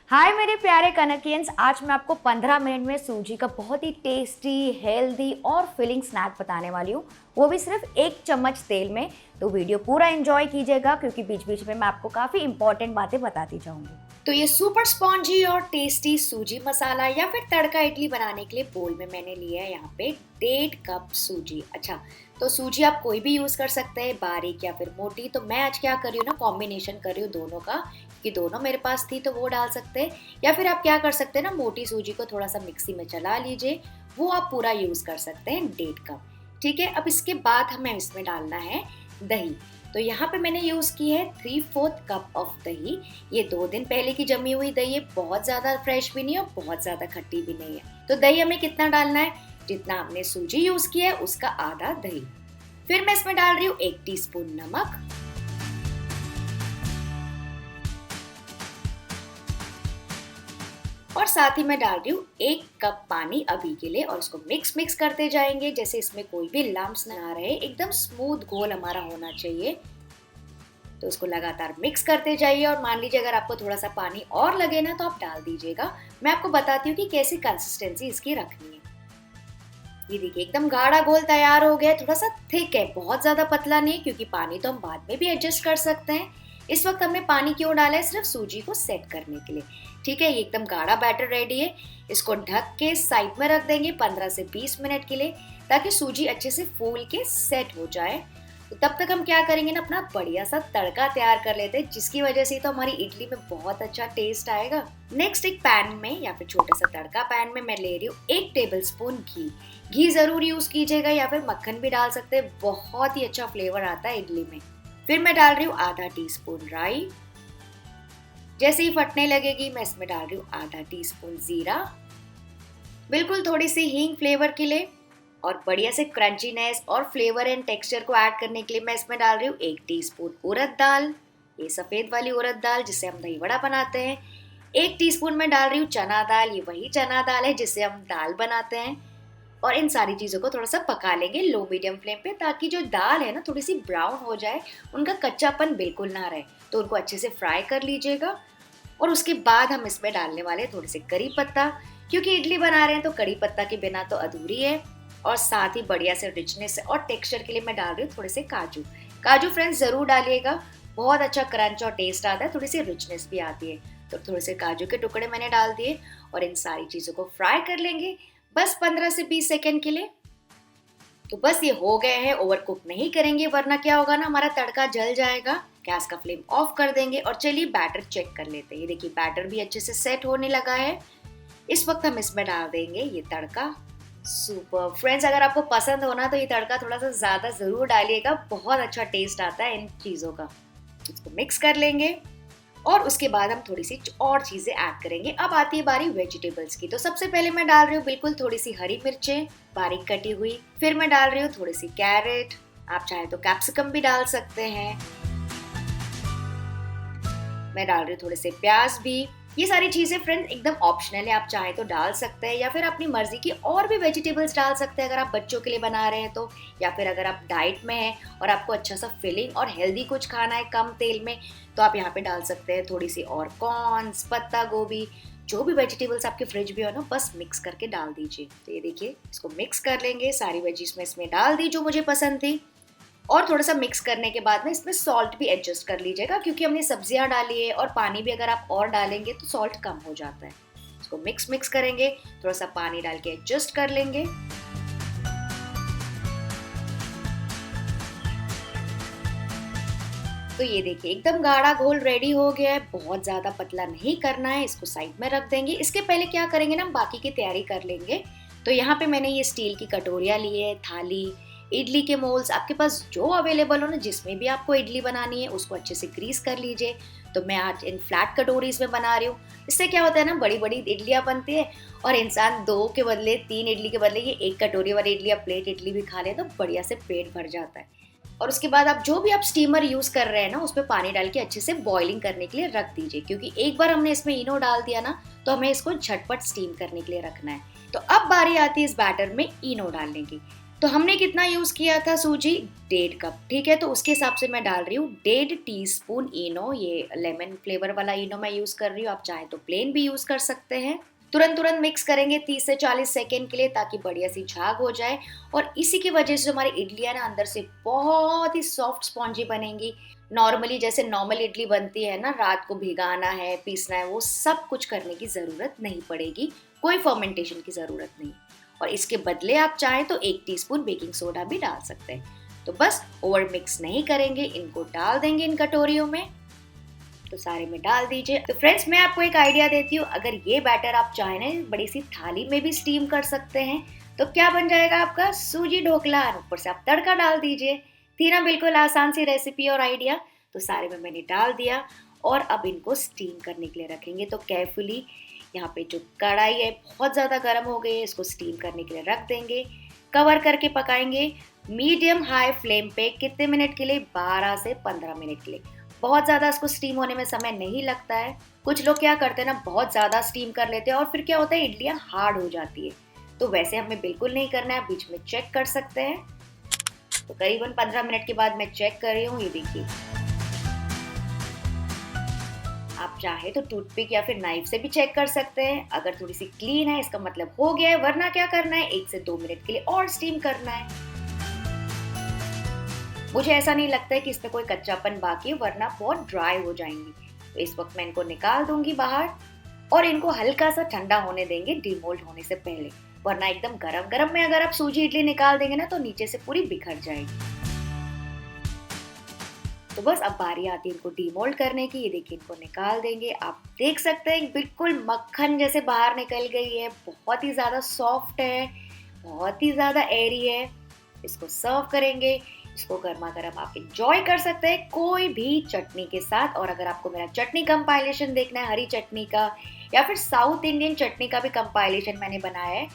हाय मेरे प्यारे कनकियंस, आज मैं आपको 15 मिनट में सूजी का बहुत ही टेस्टी, हेल्दी और फिलिंग स्नैक बताने वाली हूँ, वो भी सिर्फ 1 चम्मच तेल में। तो वीडियो पूरा एंजॉय कीजिएगा क्योंकि बीच बीच में मैं आपको काफ़ी इंपॉर्टेंट बातें बताती जाऊंगी। तो ये सुपर स्पॉन्जी और टेस्टी सूजी मसाला या फिर तड़का इडली बनाने के लिए बोल में मैंने लिया है यहाँ पे 1.5 कप सूजी। अच्छा, तो सूजी आप कोई भी यूज़ कर सकते हैं, बारीक या फिर मोटी। तो मैं आज क्या कर रही हूँ ना, कॉम्बिनेशन कर रही हूँ दोनों का, कि दोनों मेरे पास थी तो वो डाल सकते हैं। या फिर आप क्या कर सकते हैं ना, मोटी सूजी को थोड़ा सा मिक्सी में चला लीजिए, वो आप पूरा यूज़ कर सकते हैं 1.5 कप। ठीक है, अब इसके बाद हमें इसमें डालना है दही। तो यहाँ पे मैंने यूज़ की है 3/4 कप ऑफ दही। ये 2 दिन पहले की जमी हुई दही है, बहुत ज़्यादा फ्रेश भी नहीं है और बहुत ज़्यादा खट्टी भी नहीं है। तो दही हमें कितना डालना है, जितना हमने सूजी यूज़ किया है उसका आधा दही। फिर मैं इसमें डाल रही हूँ 1 टीस्पून नमक और साथ ही मैं डाल रही हूँ 1 कप पानी अभी के लिए, और इसको मिक्स करते जाएंगे जैसे इसमें कोई भी लम्प्स ना रहे। एकदम स्मूथ घोल हमारा होना चाहिए, तो इसको लगातार मिक्स करते जाइए। और मान लीजिए अगर आपको थोड़ा सा पानी और लगे ना तो आप डाल दीजिएगा। मैं आपको बताती हूँ कि कैसी कंसिस्टेंसी इसकी रखनी है। ये देखिए एकदम गाढ़ा घोल तैयार हो गया है, थोड़ा सा थिक है, बहुत ज्यादा पतला नहीं, क्योंकि पानी तो हम बाद में भी एडजस्ट कर सकते हैं। इस वक्त हमने पानी क्यों डाला है, सिर्फ सूजी को सेट करने के लिए। ठीक है, ये एकदम गाढ़ा बैटर रेडी है। इसको ढक के साइड में रख देंगे 15 से 20 मिनट के लिए, ताकि सूजी अच्छे से फूल के सेट हो जाए। तो तब तक हम क्या करेंगे ना, अपना बढ़िया सा तड़का तैयार कर लेते हैं, जिसकी वजह से तो हमारी इडली में बहुत अच्छा टेस्ट आएगा। नेक्स्ट, एक पैन में या फिर छोटा सा तड़का पैन में मैं ले रही हूँ 1 टेबलस्पून घी। घी जरूर यूज कीजिएगा या फिर मक्खन भी डाल सकते हैं, बहुत ही अच्छा फ्लेवर आता है इडली में। फिर मैं डाल रही हूँ आधा टीस्पून राई। जैसे ही फटने लगेगी मैं इसमें डाल रही हूँ आधा टीस्पून जीरा, बिल्कुल थोड़ी सी हींग फ्लेवर के लिए, और बढ़िया से क्रंचीनेस और फ्लेवर एंड टेक्सचर को ऐड करने के लिए मैं इसमें डाल रही हूँ 1 टीस्पून उड़द दाल, ये सफ़ेद वाली उड़द दाल जिससे हम दही वड़ा बनाते हैं। 1 टीस्पून में डाल रही हूँ चना दाल, ये वही चना दाल है जिससे हम दाल बनाते हैं। और इन सारी चीज़ों को थोड़ा सा पका लेंगे लो मीडियम फ्लेम पे, ताकि जो दाल है ना थोड़ी सी ब्राउन हो जाए, उनका कच्चापन बिल्कुल ना रहे। तो उनको अच्छे से फ्राई कर लीजिएगा। और उसके बाद हम इसमें डालने वाले थोड़े से करी पत्ता, क्योंकि इडली बना रहे हैं तो करी पत्ता के बिना तो अधूरी है। और साथ ही बढ़िया से रिचनेस और टेक्सचर के लिए मैं डाल रही हूँ थोड़े से काजू। काजू फ्रेंड्स जरूर डालिएगा, बहुत अच्छा क्रंच और टेस्ट आता है, थोड़ी सी रिचनेस भी आती है। तो थोड़े से काजू के टुकड़े मैंने डाल दिए और इन सारी चीज़ों को फ्राई कर लेंगे बस 15 से 20 सेकेंड के लिए। तो बस ये हो गए हैं, ओवर कुक नहीं करेंगे वरना क्या होगा ना, हमारा तड़का जल जाएगा। गैस का फ्लेम ऑफ कर देंगे और चलिए बैटर चेक कर लेते हैं। ये देखिए बैटर भी अच्छे से सेट होने लगा है। इस वक्त हम इसमें डाल देंगे ये तड़का। सुपर फ्रेंड्स, अगर आपको पसंद हो ना तो ये तड़का थोड़ा सा ज़्यादा ज़रूर डालिएगा, बहुत अच्छा टेस्ट आता है इन चीज़ों का। इसको मिक्स कर लेंगे और उसके बाद हम थोड़ी सी और चीज़ें ऐड करेंगे। अब आती है बारी वेजिटेबल्स की। तो सबसे पहले मैं डाल रही हूँ बिल्कुल थोड़ी सी हरी मिर्चें बारीक कटी हुई। फिर मैं डाल रही हूँ थोड़ी सी कैरेट, आप चाहे तो कैप्सिकम भी डाल सकते हैं। मैं डाल रही हूँ थोड़े से प्याज भी। ये सारी चीज़ें फ्रेंड्स एकदम ऑप्शनल है, आप चाहे तो डाल सकते हैं या फिर अपनी मर्जी की और भी वेजिटेबल्स डाल सकते हैं अगर आप बच्चों के लिए बना रहे हैं तो। या फिर अगर आप डाइट में हैं और आपको अच्छा सा फिलिंग और हेल्दी कुछ खाना है कम तेल में, तो आप यहाँ पे डाल सकते हैं थोड़ी सी और कॉर्न्स, पत्ता गोभी, जो भी वेजिटेबल्स आपके फ्रिज में हो ना, बस मिक्स करके डाल दीजिए। तो ये देखिए इसको मिक्स कर लेंगे, सारी वेजीज में इसमें डाल दी जो मुझे पसंद थी। और थोड़ा सा मिक्स करने के बाद में इसमें सॉल्ट भी एडजस्ट कर लीजिएगा, क्योंकि हमने सब्जियां डाली है और पानी भी अगर आप और डालेंगे तो सॉल्ट कम हो जाता है। इसको मिक्स करेंगे, थोड़ा सा पानी डाल के एडजस्ट कर लेंगे। तो ये देखिए एकदम गाढ़ा घोल रेडी हो गया है, बहुत ज़्यादा पतला नहीं करना है। इसको साइड में रख देंगे। इसके पहले क्या करेंगे ना, बाकी की तैयारी कर लेंगे। तो यहाँ पे मैंने ये स्टील की कटोरियाँ ली है, थाली, इडली के मोल्ड्स, आपके पास जो अवेलेबल हो ना, जिसमें भी आपको इडली बनानी है उसको अच्छे से ग्रीस कर लीजिए। तो मैं आज इन फ्लैट कटोरीज में बना रही हूँ। इससे क्या होता है ना, बड़ी बड़ी इडलियाँ बनती है और इंसान 2 के बदले 3 इडली के बदले ये 1 कटोरी वाली इडली या प्लेट इडली भी खा ले तो बढ़िया से पेट भर जाता है। और उसके बाद आप जो भी आप स्टीमर यूज कर रहे हैं ना, उस पर पानी डाल के अच्छे से बॉइलिंग करने के लिए रख दीजिए, क्योंकि एक बार हमने इसमें इनो डाल दिया ना तो हमें इसको झटपट स्टीम करने के लिए रखना है। तो अब बारी आती है इस बैटर में इनो डालने की। तो हमने कितना यूज किया था सूजी, 1.5 कप, ठीक है। तो उसके हिसाब से मैं डाल रही हूँ 1.5 टीस्पून इनो, ये लेमन फ्लेवर वाला इनो मैं यूज कर रही हूँ, आप चाहे तो प्लेन भी यूज कर सकते हैं। तुरंत मिक्स करेंगे 30 से 40 सेकेंड के लिए, ताकि बढ़िया सी झाग हो जाए। और इसी की वजह से हमारी इडलियाँ ना अंदर से बहुत ही सॉफ्ट स्पॉन्जी बनेंगी। नॉर्मली जैसे नॉर्मल इडली बनती है ना, रात को भिगाना है, पीसना है, वो सब कुछ करने की ज़रूरत नहीं पड़ेगी, कोई फर्मेंटेशन की ज़रूरत नहीं। और इसके बदले आप चाहें तो 1 टीस्पून बेकिंग सोडा भी डाल सकते हैं। तो बस ओवर मिक्स नहीं करेंगे, इनको डाल देंगे इन कटोरियों में। तो सारे में डाल दीजिए। तो फ्रेंड्स, मैं आपको एक आइडिया देती हूँ, अगर ये बैटर आप चाहें ना बड़ी सी थाली में भी स्टीम कर सकते हैं, तो क्या बन जाएगा आपका सूजी ढोकला। ऊपर से आप तड़का डाल दीजिए। थी ना बिल्कुल आसान सी रेसिपी और आइडिया। तो सारे में मैंने डाल दिया और अब इनको स्टीम करने के लिए रखेंगे। तो केयरफुली यहाँ पे जो कढ़ाई है बहुत ज़्यादा गर्म हो गई है, इसको स्टीम करने के लिए रख देंगे। कवर करके पकाएंगे मीडियम हाई फ्लेम पे। कितने मिनट के लिए? 12 से 15 मिनट के लिए। बहुत ज़्यादा इसको स्टीम होने में समय नहीं लगता है। कुछ लोग क्या करते हैं ना, बहुत ज़्यादा स्टीम कर लेते हैं और फिर क्या होता है, इडलियाँ हार्ड हो जाती है। तो वैसे हमें बिल्कुल नहीं करना है, बीच में चेक कर सकते हैं। तो करीबन 15 मिनट के बाद मैं चेक कर रही हूँ, ये देखिए। आप चाहे तो टूथपिक या फिर नाइफ से भी चेक कर सकते हैं। अगर थोड़ी सी क्लीन है इसका मतलब हो गया है, वरना क्या करना है, 1 से 2 मिनट के लिए और स्टीम करना है। मुझे ऐसा नहीं लगता है कि इसमें कोई कच्चापन बाकी है, वरना बहुत ड्राई हो जाएंगी। तो इस वक्त मैं इनको निकाल दूंगी बाहर और इनको हल्का सा ठंडा होने देंगे डीमोल्ड होने से पहले, वरना एकदम गरम गरम में अगर आप सूजी इडली निकाल देंगे ना तो नीचे से पूरी बिखर जाएगी। तो बस अब बारी आती है इनको डीमोल्ड करने की। ये देखिए, इनको निकाल देंगे। आप देख सकते हैं बिल्कुल मक्खन जैसे बाहर निकल गई है, बहुत ही ज़्यादा सॉफ्ट है, बहुत ही ज़्यादा एयरी है। इसको सर्व करेंगे। इसको गर्मा गर्म आप इंजॉय कर सकते हैं कोई भी चटनी के साथ। और अगर आपको मेरा चटनी कंपाइलेशन देखना है, हरी चटनी का या फिर साउथ इंडियन चटनी का भी कंपाइलेशन मैंने बनाया है,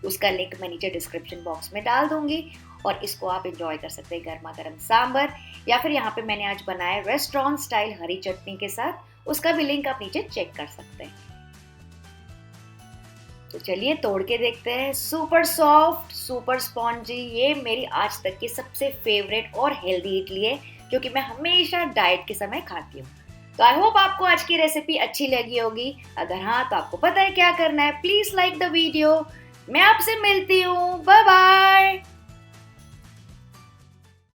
उसका लिंक मैं नीचे डिस्क्रिप्शन बॉक्स में डाल दूंगी। और इसको आप एंजॉय कर सकते हैं गर्मा गर्म सांबर, या फिर यहाँ पे मैंने आज बनाया रेस्टोरेंट स्टाइल हरी चटनी के साथ, उसका भी लिंक आप नीचे चेक कर सकते हैं। तो चलिए तोड़ के देखते हैं। सुपर सॉफ्ट, सुपर स्पॉन्जी, ये मेरी आज तक की सबसे फेवरेट और हेल्दी इडली है, जो कि मैं हमेशा डाइट के समय खाती हूँ। तो आई होप आपको आज की रेसिपी अच्छी लगी होगी। अगर हाँ तो आपको पता है क्या करना है, प्लीज लाइक द वीडियो। मैं आपसे मिलती हूँ, बाय बाय।